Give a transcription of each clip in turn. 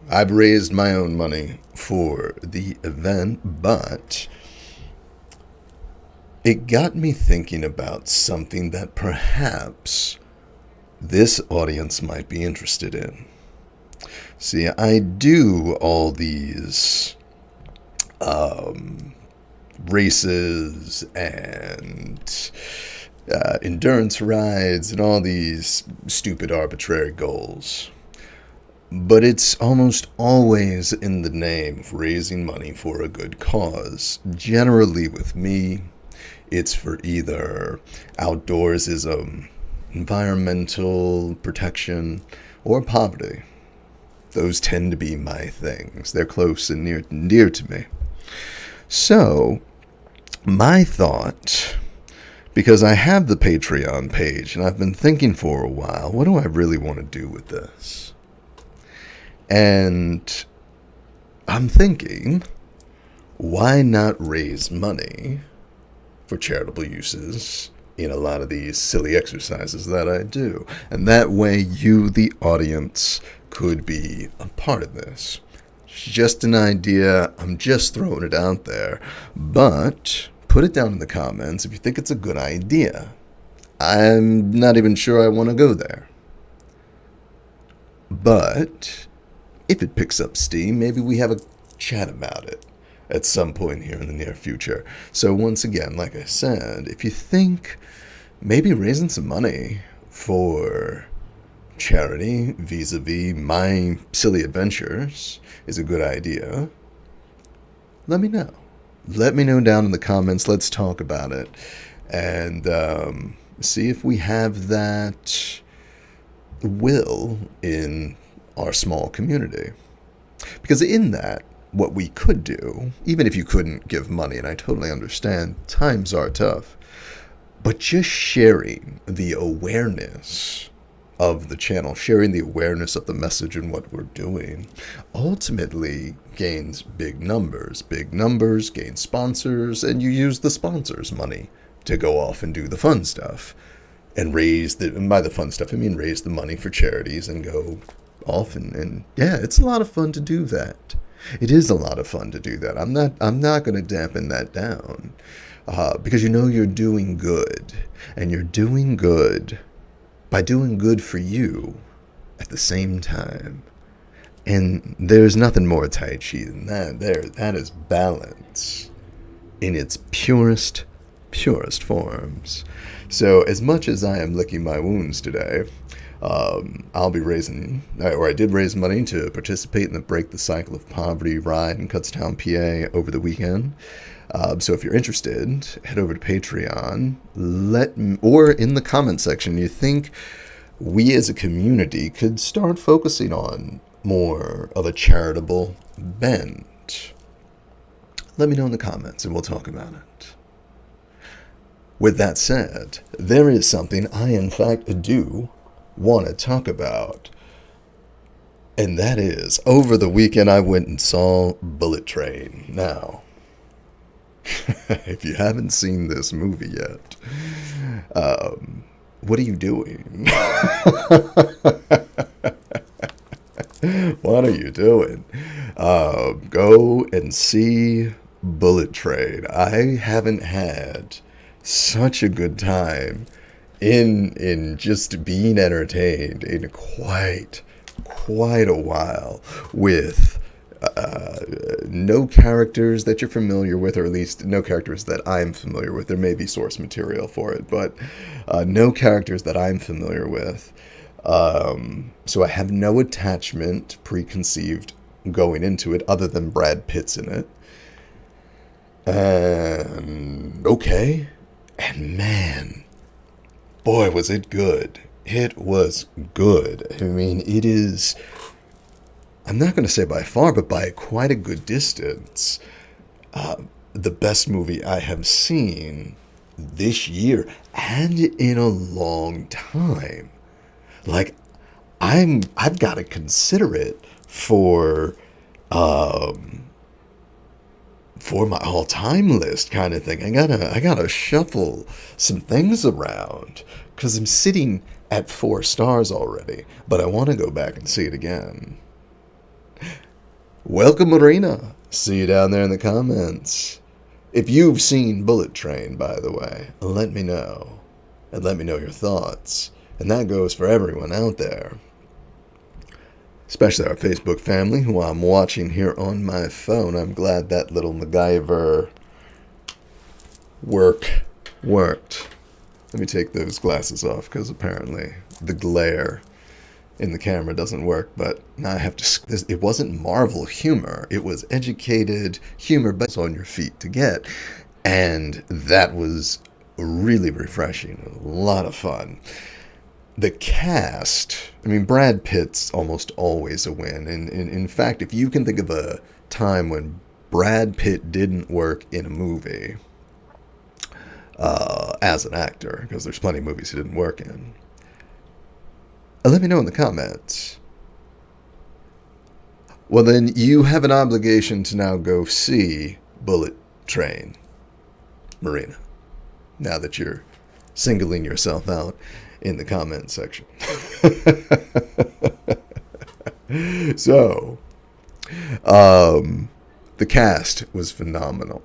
I've raised my own money for the event, but it got me thinking about something that perhaps this audience might be interested in. See, I do all these races and endurance rides and all these stupid arbitrary goals. But it's almost always in the name of raising money for a good cause. Generally, with me, it's for either outdoorsism, environmental protection, or poverty. Those tend to be my things. They're close and near and dear to me. So, my thought, because I have the Patreon page and I've been thinking for a while, what do I really want to do with this? And I'm thinking, why not raise money for charitable uses in a lot of these silly exercises that I do? And that way you, the audience, could be a part of this. It's just an idea. I'm just throwing it out there. But put it down in the comments if you think it's a good idea. I'm not even sure I want to go there. But if it picks up steam, maybe we have a chat about it at some point here in the near future. So once again, like I said, if you think maybe raising some money for charity vis-a-vis my silly adventures is a good idea, let me know. Let me know down in the comments. Let's talk about it and see if we have that will in our small community. Because in that, what we could do, even if you couldn't give money, and I totally understand, times are tough, but just sharing the awareness of the channel, sharing the awareness of the message and what we're doing, ultimately gains big numbers. Big numbers gain sponsors, and you use the sponsors' money to go off and do the fun stuff. And and by the fun stuff, I mean raise the money for charities and go off and yeah, it's a lot of fun to do that. It is a lot of fun to do that. I'm not going to dampen that down because you're doing good, and you're doing good by doing good for you at the same time. And there's nothing more Tai Chi than that. That is balance in its purest forms. So as much as I am licking my wounds today, I'll be I did raise money to participate in the Break the Cycle of Poverty ride in Kutztown, PA over the weekend. So if you're interested, head over to Patreon. Or in the comment section, you think we as a community could start focusing on more of a charitable bent? Let me know in the comments and we'll talk about it. With that said, there is something I in fact do want to talk about. And that is, over the weekend I went and saw Bullet Train. Now, if you haven't seen this movie yet, what are you doing? What are you doing? Go and see Bullet Train. I haven't had such a good time in just being entertained in quite a while with no characters that you're familiar with, or at least no characters that I'm familiar with. There may be source material for it, but no characters that I'm familiar with. So I have no attachment preconceived going into it other than Brad Pitt's in it. And okay. And man, boy, was it good. It was good. I mean, it is, I'm not going to say by far, but by quite a good distance, the best movie I have seen this year and in a long time. Like, I've got to consider it for my all-time list kind of thing. I gotta shuffle some things around because I'm sitting at 4 stars already, but I want to go back and see it again. Welcome, Marina. See you down there in the comments. If you've seen Bullet Train, by the way, let me know. And let me know your thoughts. And that goes for everyone out there. Especially our Facebook family, who I'm watching here on my phone. I'm glad that little MacGyver worked. Let me take those glasses off, because apparently the glare in the camera doesn't work, but now I have to. It wasn't Marvel humor, it was educated humor, but it's on your feet to get, and that was really refreshing, a lot of fun. The cast, I mean, Brad Pitt's almost always a win, and in fact, if you can think of a time when Brad Pitt didn't work in a movie as an actor, because there's plenty of movies he didn't work in, let me know in the comments. Well, then you have an obligation to now go see Bullet Train, Marina, now that you're singling yourself out in the comment section. So, the cast was phenomenal.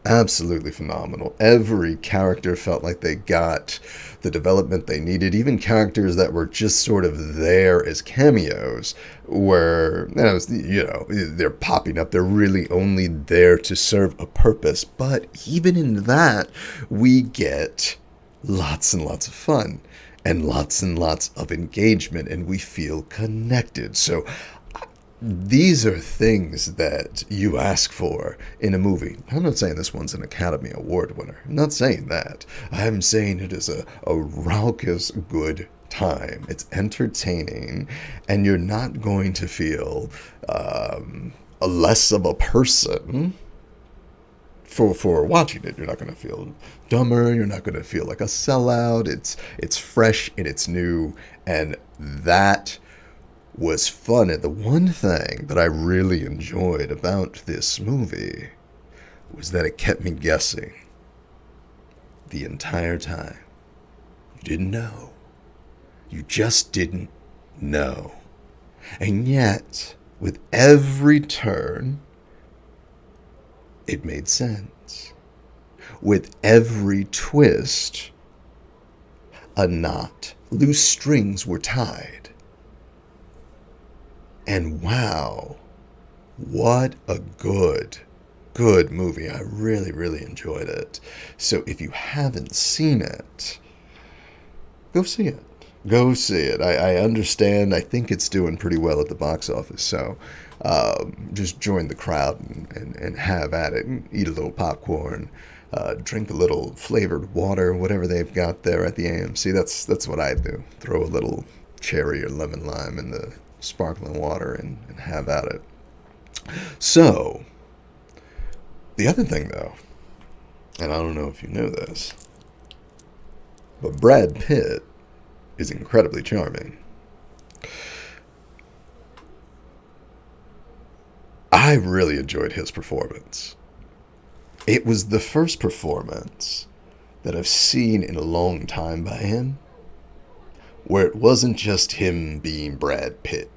Absolutely phenomenal. Every character felt like they got the development they needed. Even characters that were just sort of there as cameos were, they're popping up. They're really only there to serve a purpose. But even in that, we get lots and lots of fun and lots of engagement, and we feel connected. So these are things that you ask for in a movie. I'm not saying this one's an Academy Award winner. I'm not saying that. I'm saying it is a raucous good time. It's entertaining, and you're not going to feel a less of a person for watching it. You're not going to feel dumber. You're not going to feel like a sellout. It's fresh and it's new, and that was fun. And the one thing that I really enjoyed about this movie was that it kept me guessing the entire time. You didn't know. You just didn't know. And yet, with every turn, it made sense. With every twist, a knot, loose strings were tied. And wow, what a good movie. I really enjoyed it. So if you haven't seen it, go see it. Go see it. I understand. I think it's doing pretty well at the box office. So just join the crowd and have at it, and eat a little popcorn, drink a little flavored water, whatever they've got there at the AMC. That's what I do. Throw a little cherry or lemon lime in the sparkling water and have at it. So, the other thing though, and I don't know if you know this, but Brad Pitt is incredibly charming. I really enjoyed his performance. It was the first performance that I've seen in a long time by him where it wasn't just him being Brad Pitt.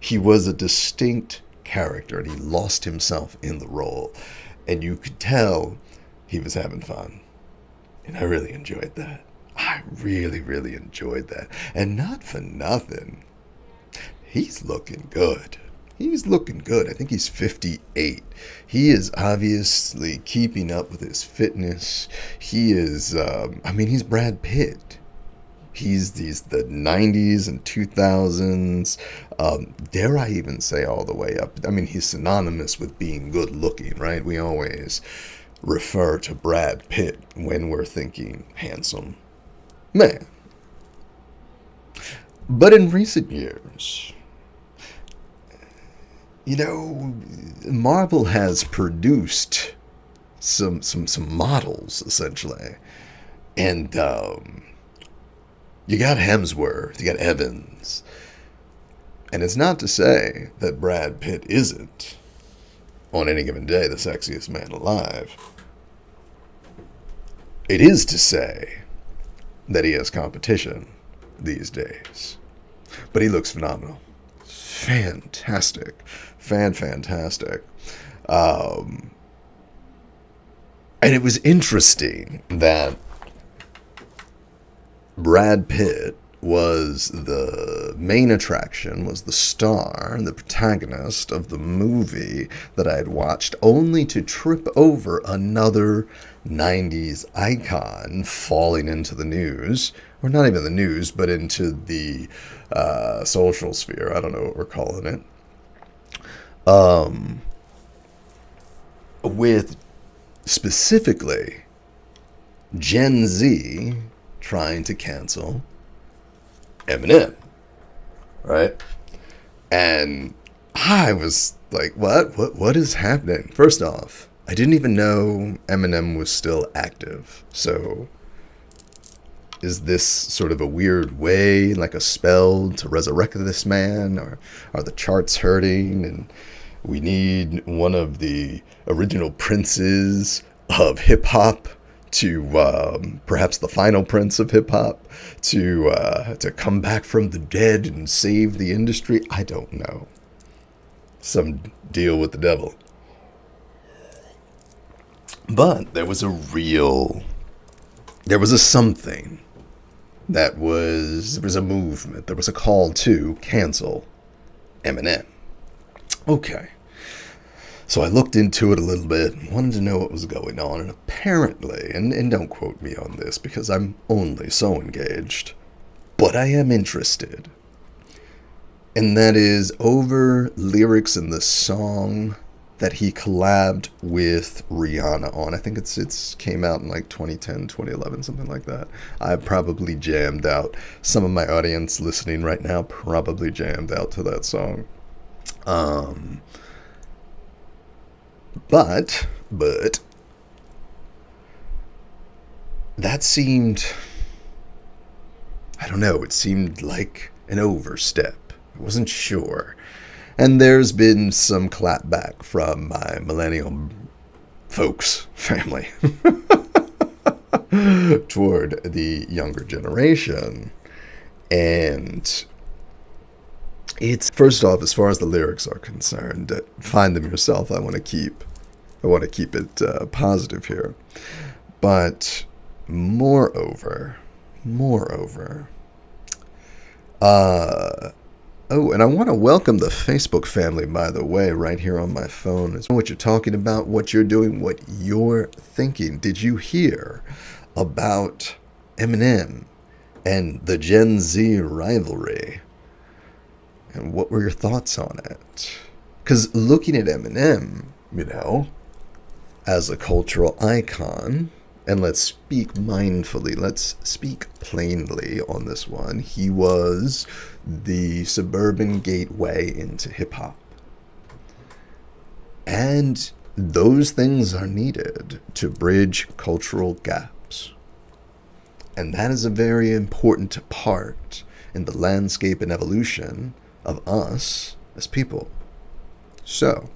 He was a distinct character, and he lost himself in the role. And you could tell he was having fun. And I really enjoyed that. I really enjoyed that. And not for nothing, he's looking good. He's looking good. I think he's 58. He is obviously keeping up with his fitness. He is, he's Brad Pitt. He's the 90s and 2000s. Dare I even say all the way up? I mean, he's synonymous with being good looking, right? We always refer to Brad Pitt when we're thinking handsome man. But in recent years, Marvel has produced some models, essentially. And you got Hemsworth, you got Evans. And it's not to say that Brad Pitt isn't, on any given day, the sexiest man alive. It is to say that he has competition these days. But he looks phenomenal. fantastic. Fantastic. And it was interesting that Brad Pitt was the main attraction, was the star, the protagonist of the movie that I had watched, only to trip over another 90s icon falling into the news, or not even the news, but into the social sphere. I don't know what we're calling it. With specifically Gen Z trying to cancel Eminem, right? And I was like, what is happening? First off, I didn't even know Eminem was still active. So is this sort of a weird way, like a spell to resurrect this man? Or are the charts hurting and we need one of the original princes of hip-hop to perhaps the final prince of hip-hop to come back from the dead and save the industry? I don't know. Some deal with the devil. But there was a something there was a movement, there was a call to cancel Eminem. Okay. So I looked into it a little bit, wanted to know what was going on, and apparently, and don't quote me on this because I'm only so engaged, but I am interested. And that is over lyrics in the song that he collabed with Rihanna on. I think it's came out in like 2010, 2011, something like that. I probably jammed out. Some of my audience listening right now probably jammed out to that song. But that seemed, I don't know, it seemed like an overstep. I wasn't sure. And there's been some clapback from my millennial folks, family, toward the younger generation. And it's, first off, as far as the lyrics are concerned, find them yourself. I want to keep it positive here. But moreover, oh, and I want to welcome the Facebook family, by the way, right here on my phone. It's what you're talking about, what you're doing, what you're thinking. Did you hear about Eminem and the Gen Z rivalry? And what were your thoughts on it? Because looking at Eminem, as a cultural icon, and let's speak mindfully, let's speak plainly on this one, he was the suburban gateway into hip-hop. And those things are needed to bridge cultural gaps. And that is a very important part in the landscape and evolution of us as people. So,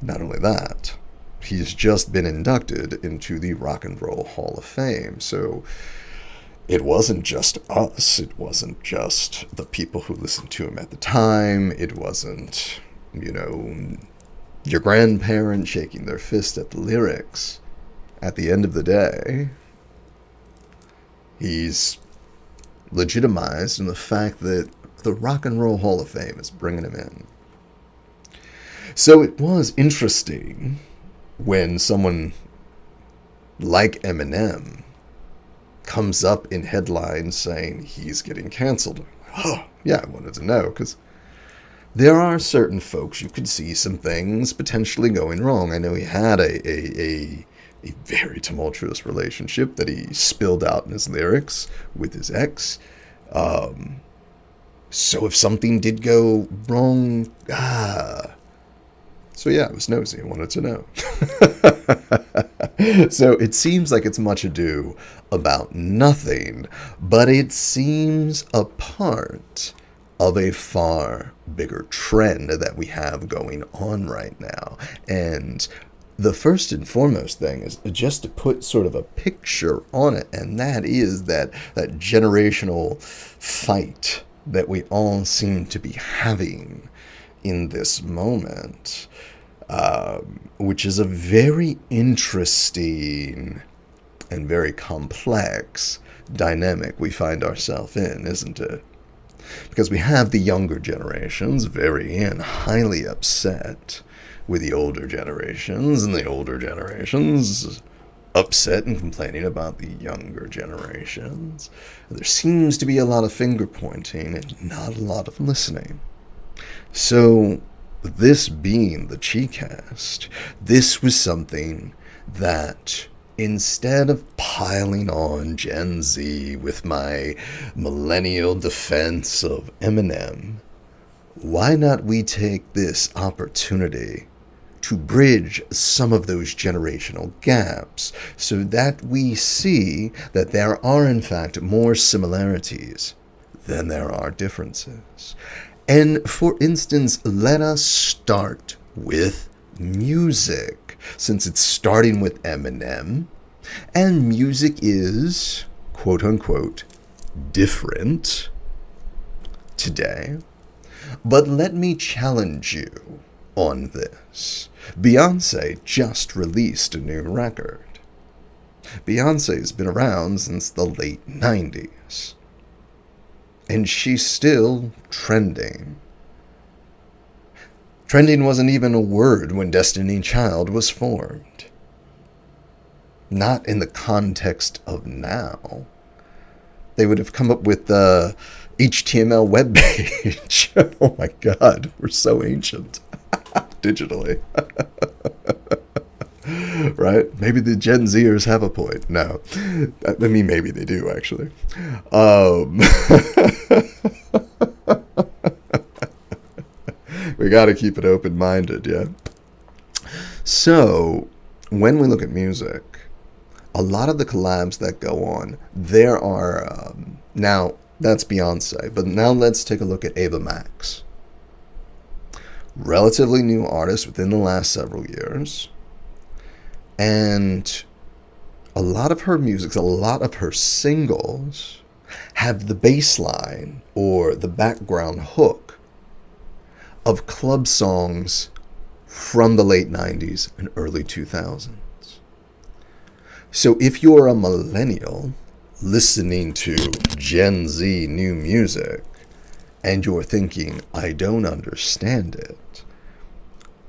not only that, he's just been inducted into the Rock and Roll Hall of Fame. So it wasn't just us. It wasn't just the people who listened to him at the time. It wasn't, your grandparents shaking their fist at the lyrics. At the end of the day, he's legitimized in the fact that the Rock and Roll Hall of Fame is bringing him in. So it was interesting when someone like Eminem comes up in headlines saying he's getting canceled. Oh, yeah, I wanted to know, because there are certain folks you could see some things potentially going wrong. I know he had a very tumultuous relationship that he spilled out in his lyrics with his ex. So if something did go wrong, So yeah, I was nosy. I wanted to know. So it seems like it's much ado about nothing, but it seems a part of a far bigger trend that we have going on right now. And the first and foremost thing is just to put sort of a picture on it, and that is that generational fight that we all seem to be having in this moment, which is a very interesting and very complex dynamic we find ourselves in, isn't it? Because we have the younger generations very and highly upset with the older generations, and the older generations upset and complaining about the younger generations. There seems to be a lot of finger pointing and not a lot of listening. So, this being the ChiCast, this was something that, instead of piling on Gen Z with my millennial defense of Eminem, why not we take this opportunity to bridge some of those generational gaps so that we see that there are in fact more similarities than there are differences. And for instance, let us start with music, since it's starting with Eminem, and music is, quote unquote, different today. But let me challenge you on this. Beyonce just released a new record. Beyonce's been around since the late 90s. And she's still trending. Trending wasn't even a word when Destiny's Child was formed. Not in the context of now. They would have come up with the HTML web page. Oh my God, we're so ancient. Digitally. Right? Maybe the Gen Zers have a point. No. I mean, maybe they do, actually. We gotta keep it open-minded, yeah? So, when we look at music, a lot of the collabs that go on, there are... now, that's Beyonce, but now let's take a look at Ava Max. Relatively new artist within the last several years. And a lot of her music, a lot of her singles have the bass line or the background hook of club songs from the late 90s and early 2000s. So if you're a millennial listening to Gen Z new music and you're thinking, I don't understand it,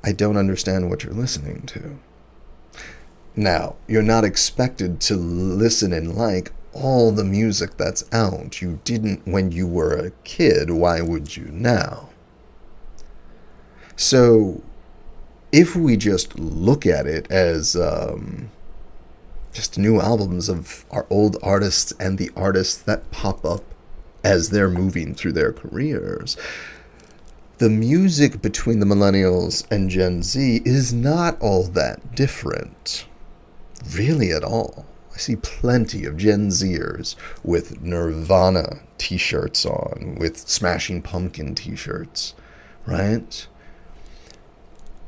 I don't understand what you're listening to. Now, you're not expected to listen and like all the music that's out. You didn't when you were a kid. Why would you now? So, if we just look at it as just new albums of our old artists and the artists that pop up as they're moving through their careers, the music between the millennials and Gen Z is not all that different. Really at all. I see plenty of Gen Zers with Nirvana t-shirts on, with Smashing Pumpkin t-shirts, right?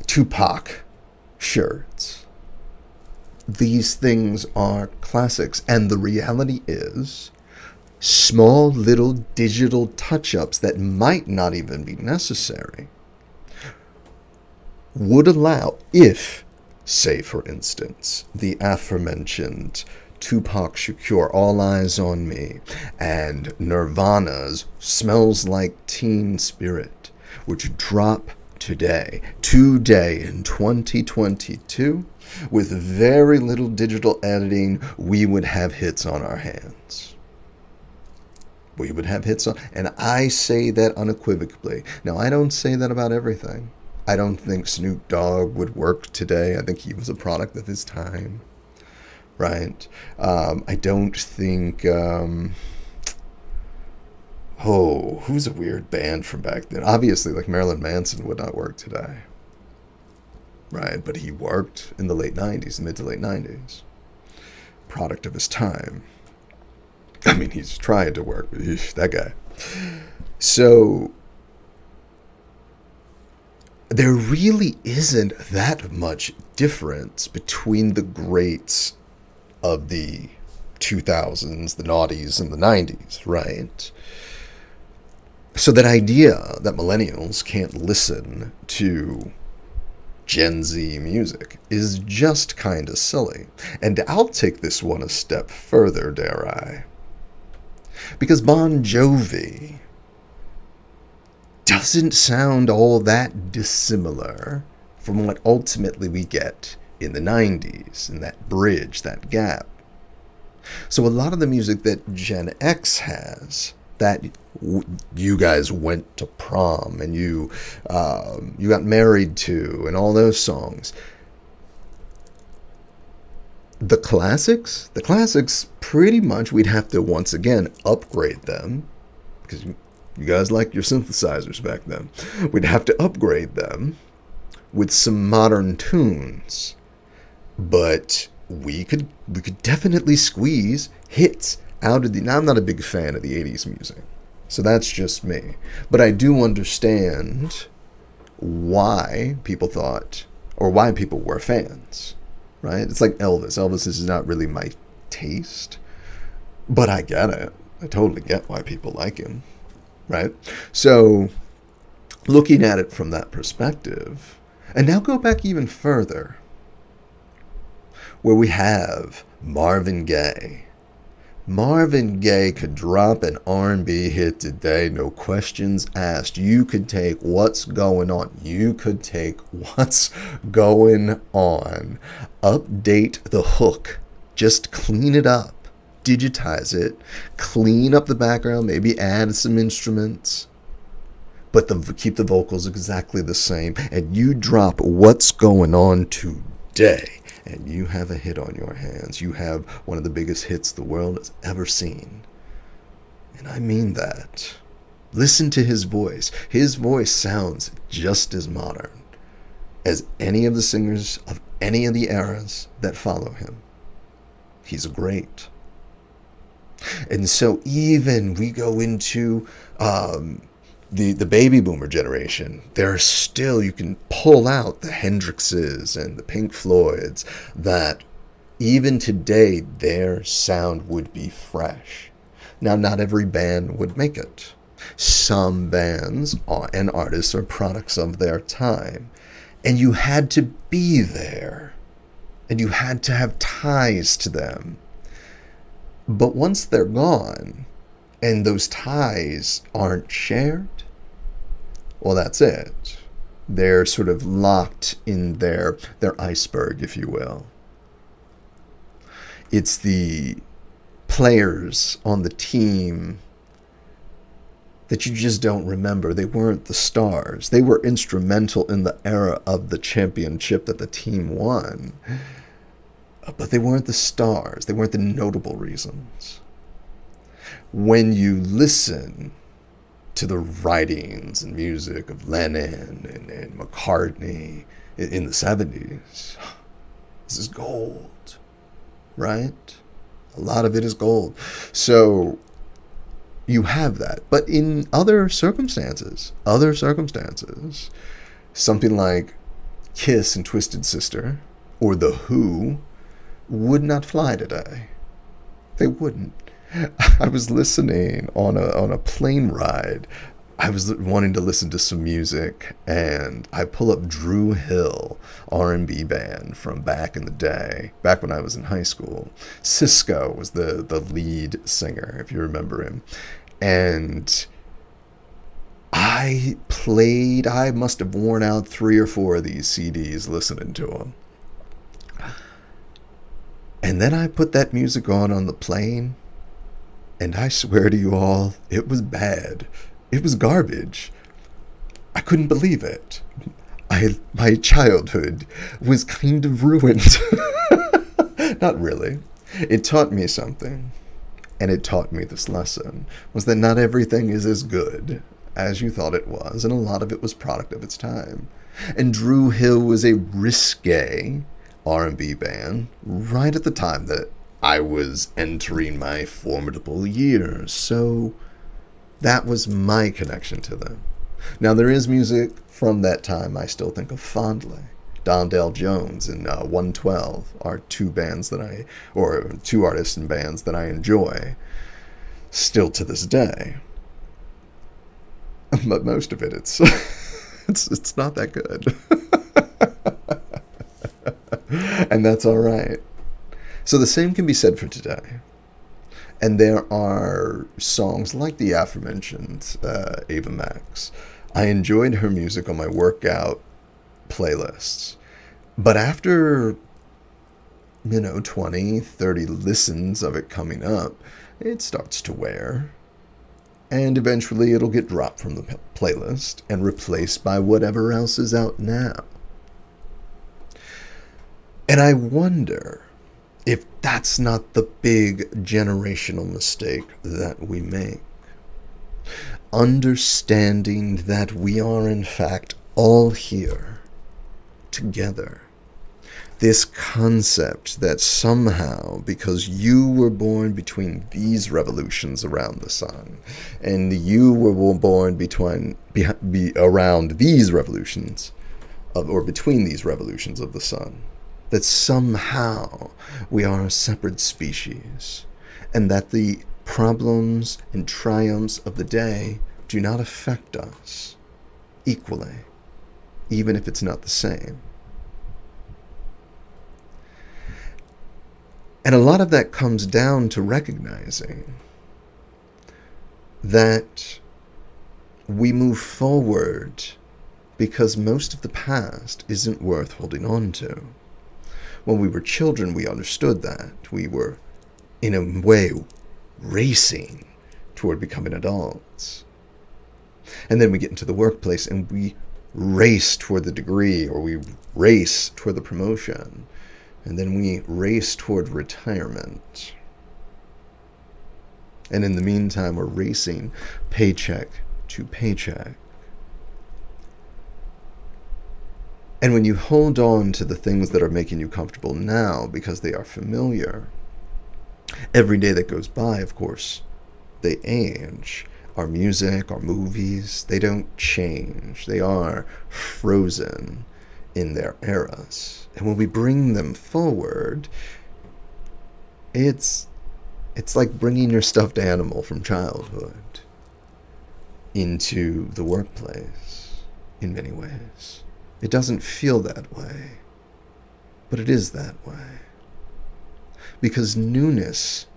Tupac shirts. These things are classics, and the reality is small little digital touch-ups that might not even be necessary would allow, if, say for instance, the aforementioned Tupac Shakur, All Eyes on Me, and Nirvana's Smells Like Teen Spirit, which drop today in 2022, with very little digital editing, we would have hits on our hands. We would have hits on, and I say that unequivocally. Now, I don't say that about everything. I don't think Snoop Dogg would work today. I think he was a product of his time, right? I don't think... who's a weird band from back then? Obviously, like Marilyn Manson would not work today, right? But he worked in the late 90s, mid to late 90s. Product of his time. I mean, he's trying to work, but that guy. So... there really isn't that much difference between the greats of the 2000s, the noughties, and the 90s, right? So that idea that millennials can't listen to Gen Z music is just kind of silly. And I'll take this one a step further, dare I. Because Bon Jovi doesn't sound all that dissimilar from what ultimately we get in the 90s, in that bridge, that gap. So a lot of the music that Gen X has, that you guys went to prom and you got married to, and all those songs, the classics, pretty much we'd have to once again upgrade them, because you guys liked your synthesizers back then. We'd have to upgrade them with some modern tunes, but we could definitely squeeze hits out of the. Now, I'm not a big fan of the 80s music, so that's just me. But I do understand why people thought, or why people were fans, right? It's like Elvis. Elvis is not really my taste, but I get it. I totally get why people like him, right? So, looking at it from that perspective, and now go back even further, where we have Marvin Gaye. Marvin Gaye could drop an R&B hit today, no questions asked. You could take What's Going On. You could take What's Going On. Update the hook. Just clean it up. Digitize it. Clean up the background. Maybe add some instruments. But keep the vocals exactly the same. And you drop What's Going On today, and you have a hit on your hands. You have one of the biggest hits the world has ever seen. And I mean that. Listen to his voice. His voice sounds just as modern as any of the singers of any of the eras that follow him. He's great. And so even we go into the baby boomer generation, there are still, you can pull out the Hendrixes and the Pink Floyds that even today their sound would be fresh. Now, not every band would make it. Some bands and artists are products of their time, and you had to be there, and you had to have ties to them. But once they're gone, and those ties aren't shared, well, that's it. They're sort of locked in their iceberg, if you will. It's the players on the team that you just don't remember. They weren't the stars. They were instrumental in the era of the championship that the team won. But they weren't the stars. They weren't the notable reasons. When you listen to the writings and music of Lennon and McCartney in the 70s, this is gold, right? A lot of it is gold. So you have that. But in other circumstances, something like Kiss and Twisted Sister or The Who would not fly today. They wouldn't. I was listening on a plane ride. I was wanting to listen to some music, and I pull up Drew Hill, R&B band from back in the day, back when I was in high school. Cisco was the lead singer, if you remember him. And I must have worn out 3 or 4 of these CDs listening to them. And then I put that music on the plane, and I swear to you all, it was bad. It was garbage. I couldn't believe it. My childhood was kind of ruined. Not really. It taught me something. And it taught me this lesson, was that not everything is as good as you thought it was, and a lot of it was product of its time. And Drew Hill was a risque R&B band right at the time that I was entering my formidable years. So that was my connection to them. Now, there is music from that time I still think of fondly. Dondell Jones and 112 are 2 artists and bands that I enjoy still to this day. But most of it, it's it's not that good. And that's all right. So the same can be said for today. And there are songs like the aforementioned Ava Max. I enjoyed her music on my workout playlists. But after, 20, 30 listens of it coming up, it starts to wear. And eventually it'll get dropped from the playlist and replaced by whatever else is out now. And I wonder if that's not the big generational mistake that we make. Understanding that we are in fact all here together. This concept that somehow, because you were born between these revolutions around the sun, and you were born around these revolutions, or between these revolutions of the sun, that somehow we are a separate species, and that the problems and triumphs of the day do not affect us equally, even if it's not the same. And a lot of that comes down to recognizing that we move forward because most of the past isn't worth holding on to. When we were children, we understood that. We were, in a way, racing toward becoming adults. And then we get into the workplace and we race toward the degree, or we race toward the promotion. And then we race toward retirement. And in the meantime, we're racing paycheck to paycheck. And when you hold on to the things that are making you comfortable now because they are familiar, every day that goes by, of course, they age. Our music, our movies, they don't change. They are frozen in their eras. And when we bring them forward, it's like bringing your stuffed animal from childhood into the workplace in many ways. It doesn't feel that way, but it is that way. Because newness,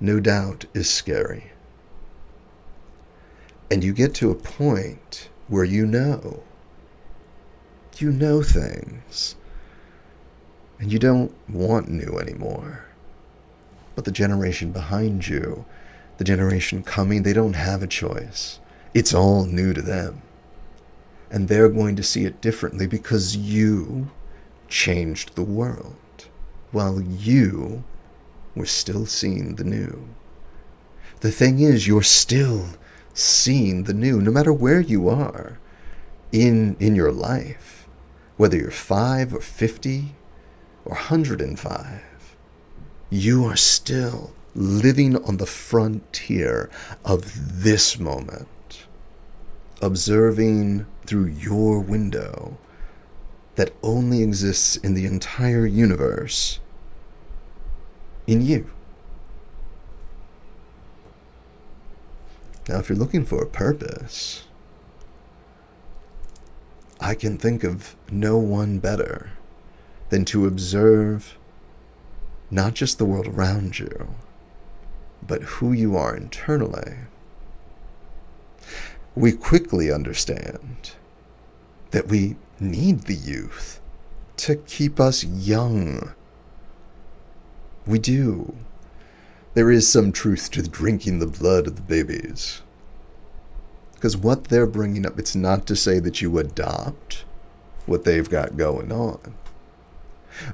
no doubt, is scary. And you get to a point where you know things, and you don't want new anymore. But the generation behind you, the generation coming, they don't have a choice. It's all new to them. And they're going to see it differently because you changed the world while you were still seeing the new. The thing is, you're still seeing the new, no matter where you are in your life, whether you're 5 or 50 or 105, you are still living on the frontier of this moment, observing through your window that only exists in the entire universe in you. Now, if you're looking for a purpose, I can think of no one better than to observe not just the world around you, but who you are internally. We quickly understand that we need the youth to keep us young. We do. There is some truth to drinking the blood of the babies. Because what they're bringing up, it's not to say that you adopt what they've got going on.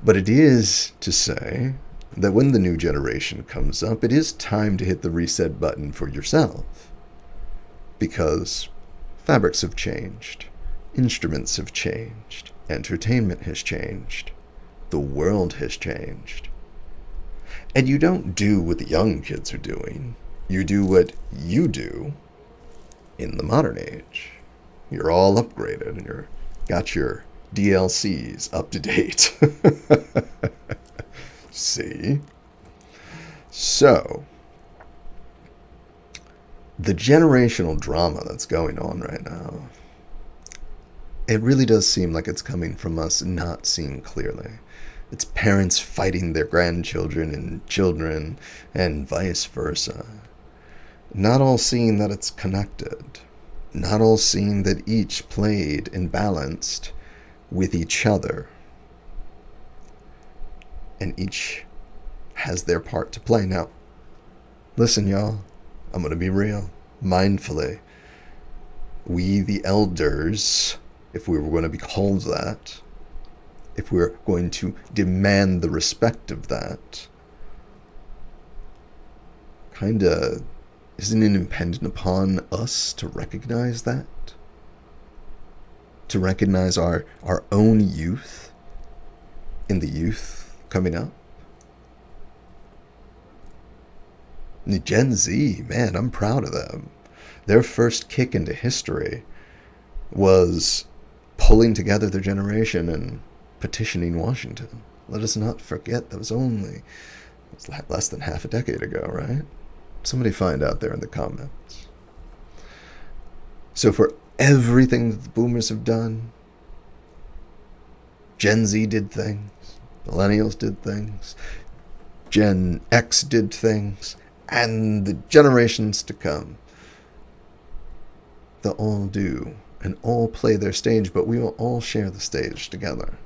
But it is to say that when the new generation comes up, it is time to hit the reset button for yourself. Because fabrics have changed, instruments have changed, entertainment has changed, the world has changed. And you don't do what the young kids are doing. You do what you do in the modern age. You're all upgraded and you're got your DLCs up to date. See? So, the generational drama that's going on right now, it really does seem like it's coming from us not seeing clearly. It's parents fighting their grandchildren and children, and vice versa. Not all seeing that it's connected. Not all seeing that each played and balanced with each other. And each has their part to play. Now, listen, y'all. I'm going to be real. Mindfully. We, the elders, if we were going to be called that, if we're going to demand the respect of that, kinda, isn't it impendent upon us to recognize that? To recognize our own youth in the youth coming up? The Gen Z, man, I'm proud of them. Their first kick into history was pulling together their generation and petitioning Washington. Let us not forget that was less than half a decade ago, right? Somebody find out there in the comments. So for everything that the boomers have done, Gen Z did things, millennials did things, Gen X did things, and the generations to come, they'll all do and all play their stage, but we will all share the stage together.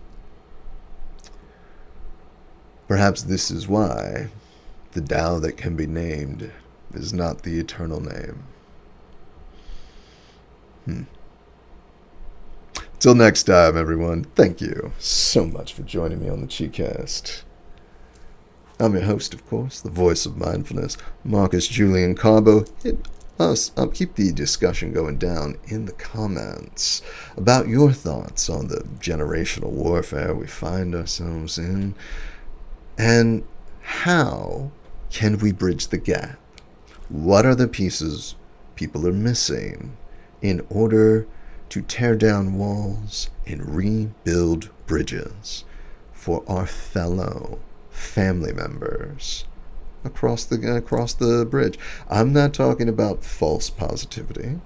Perhaps this is why the Tao that can be named is not the eternal name. Till next time, everyone, thank you so much for joining me on the ChiCast. I'm your host, of course, the voice of mindfulness, Marcus Julian Carbo. I'll keep the discussion going down in the comments about your thoughts on the generational warfare we find ourselves in, and how can we bridge the gap? What are the pieces people are missing in order to tear down walls and rebuild bridges for our fellow family members across the bridge? I'm not talking about false positivity.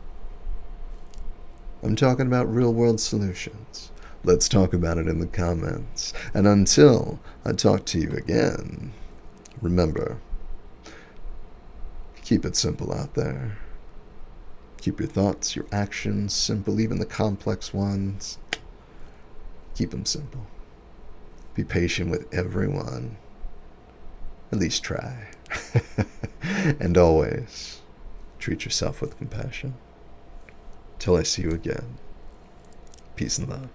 I'm talking about real-world solutions. Let's talk about it in the comments. And until I talk to you again, remember, keep it simple out there. Keep your thoughts, your actions simple, even the complex ones. Keep them simple. Be patient with everyone. At least try. And always treat yourself with compassion. Till I see you again. Peace and love.